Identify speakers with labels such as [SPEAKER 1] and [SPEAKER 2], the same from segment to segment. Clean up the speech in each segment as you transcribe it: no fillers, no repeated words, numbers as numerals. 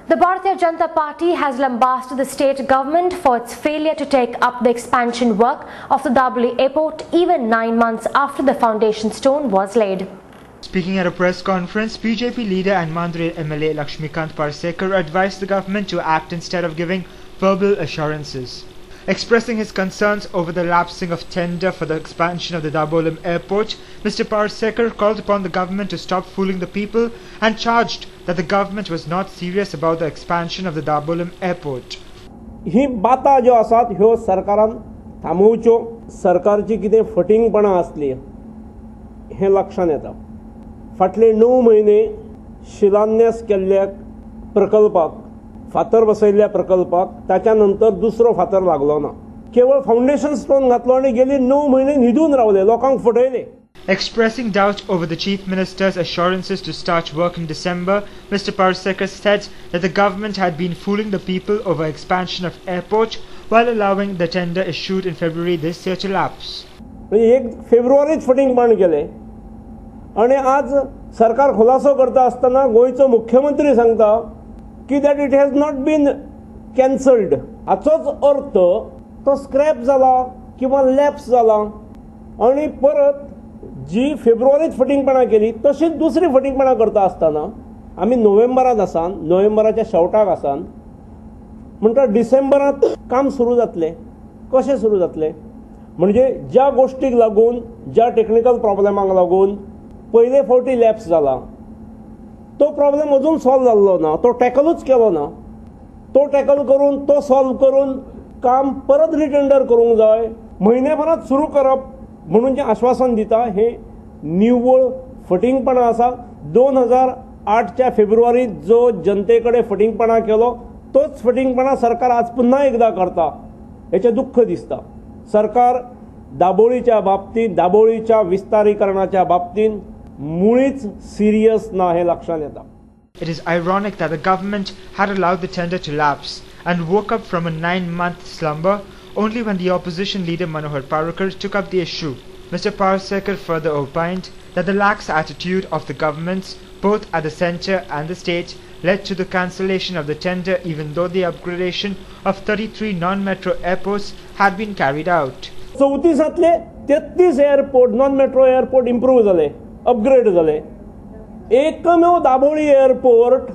[SPEAKER 1] The Bharatiya Janata Party has lambasted the state government for its failure to take up the expansion work of the Daboli airport even 9 months after the foundation stone was laid.
[SPEAKER 2] Speaking at a press conference, BJP leader and Mandre MLA Lakshmikant Parsekar advised the government to act instead of giving verbal assurances. Expressing his concerns over the lapsing of tender for the expansion of the Dabolim airport, Mr. Parsekar called upon the government to stop fooling the people and charged that the government was not serious about the expansion of the Dabolim airport.
[SPEAKER 3] ही बाता ज्यो आसात ह्यो सरकारान थांबोवच्यो, सरकारची कितें फटिंगपणां असली हें लक्षांत येता. फाटले 9 म्हयने शिलान्यास केल्ल्या प्रकल्पाक, फातर बसयल्ल्या प्रकल्पाक ताच्या नंतर दुसरो फातर लागलो ना. केवळ फाउंडेशन स्टोन घातलो आनी गेली 9 म्हयने न्हिदून रावले, लोकांक फटयले.
[SPEAKER 2] Expressing doubt over the Chief Minister's assurances to start work in December, Mr. Parsekar said that the government had been fooling the people over expansion of airport while allowing the tender issued in February this year to lapse.
[SPEAKER 3] 1 फेब्रुवारीत फटिंगपण केले आणि आज सरकार खुलासो करता आसतना गोंयचो मुख्यमंत्री सांगता की that it has not been cancelled. हाचोच अर्थ तो स्क्रॅप जाला किंवा लॅप्स जाला आणि परत जी फेब्रुवारीत फटिंगपणां केली तशीच दुसरी फटिंगपणां करता आसतना आमी नोव्हेंबरांत आसान, नोव्हेंबराच्या शेवटाक आसान म्हणटा डिसेंबरांत काम सुरू जातलें. कशें सुरू जातलें म्हणजे ज्या गोष्टीक लागून, ज्या टेक्निकल प्रॉब्लेमाक लागून पयले फावटी लॅप्स जाला तो प्रॉब्लेम अजून सॉल्व जाल्लो ना, तो टॅकलूच केलो ना. तो टॅकल करून, तो सॉल्व करून काम परत रिटेंडर करूंक जाय, म्हयन्याभरात सुरू करप म्हणून जे आश्वासन दिता हे निव्वळ फटिंगपणां आसा. 2008च्या फेब्रुवारीत जो जनतेकडे फटिंगपणा केलो तोच फटिंगपणा सरकार आज पुन्हा एकदा करता, हेचे दुःख दिसता. सरकार दाबोळीच्या बाबतीत, दाबोळीच्या विस्तारीकरणाच्या बाबतीत मुळीच सिरियस ना हे लक्षात येता.
[SPEAKER 2] It is ironic that the government had allowed the tender to lapse and woke up from a 9-month slumber only when the opposition leader Manohar Parrikar took up the issue. Mr. Parsekar further opined that the lax attitude of the governments, both at the centre and the state, led to the cancellation of the tender even though the upgradation of 33 non-metro airports had been carried out.
[SPEAKER 3] 34तले 33 airport, non metro airport improve झाले, upgrade झाले. एकमेव Dabolim airport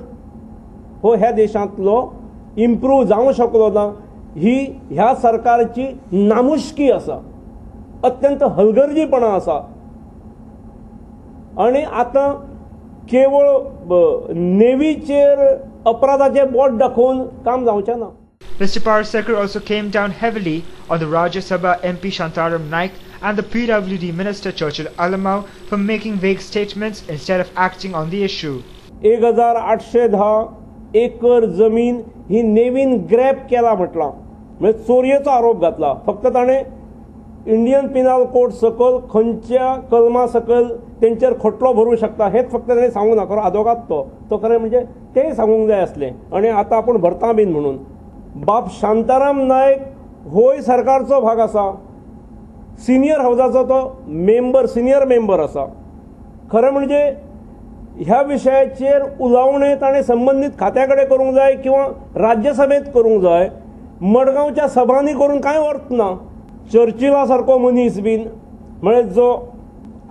[SPEAKER 3] हो ह्या देशांतलो improve जावंक शकलो ना. ही ह्या सरकारची नामुष्की आसा, अत्यंत हलगर्जीपणा आसा. आणि आता केवळ नेव्हीचेर अपराधाचे बोट दाखवून काम जावचें ना.
[SPEAKER 2] Mr. Parsekar also came down heavily on the Rajya Sabha MP Shantaram Naik and the PWD Minister Churchill Alamau for making vague statements instead of acting on the issue.
[SPEAKER 3] 1810 acre जमीन ही नेव्हीन ग्रॅब केला म्हटला, म्हणजे चोरयेचो आरोप घातला. फक्त ताणें Indian Pinal code सकल खंयच्या कलमा सकल तेंचेर खटलो भरूं शकता हेच फक्त ताणें सांगूंक ना. खरो आदोगाद तो खरें म्हणजे तेंय सांगूंक जाय आसलें. आणि आतां आपूण भरता बीन म्हणून बाप शांताराम नायक होय सरकारचो भाग आसा, सिनियर हाऊसाचो तो मेंबर, सिनियर मेंबर आसा. खरें म्हणजे ह्या विशयाचेर उलोवणें ताणें संबंधीत खात्या कडेन करूंक जाय किंवा राज्यसभेत करूंक जाय. मडगांवच्या सभांनी करून कांय अर्थ ना. चर्चिला सारको मनीस बीन म्हणजे जो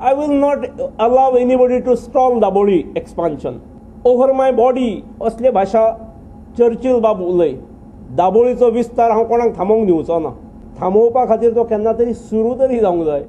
[SPEAKER 3] I will not allow anybody to stall Dabolim expansion over my body असले भाशा चर्चिल बाब उलय. दाबोळीचो विस्तार हांव कोणाक थांबोवंक दिवचो ना. थांबोवपा खातीर तो केन्ना तरी सुरू तरी जावंक जाय.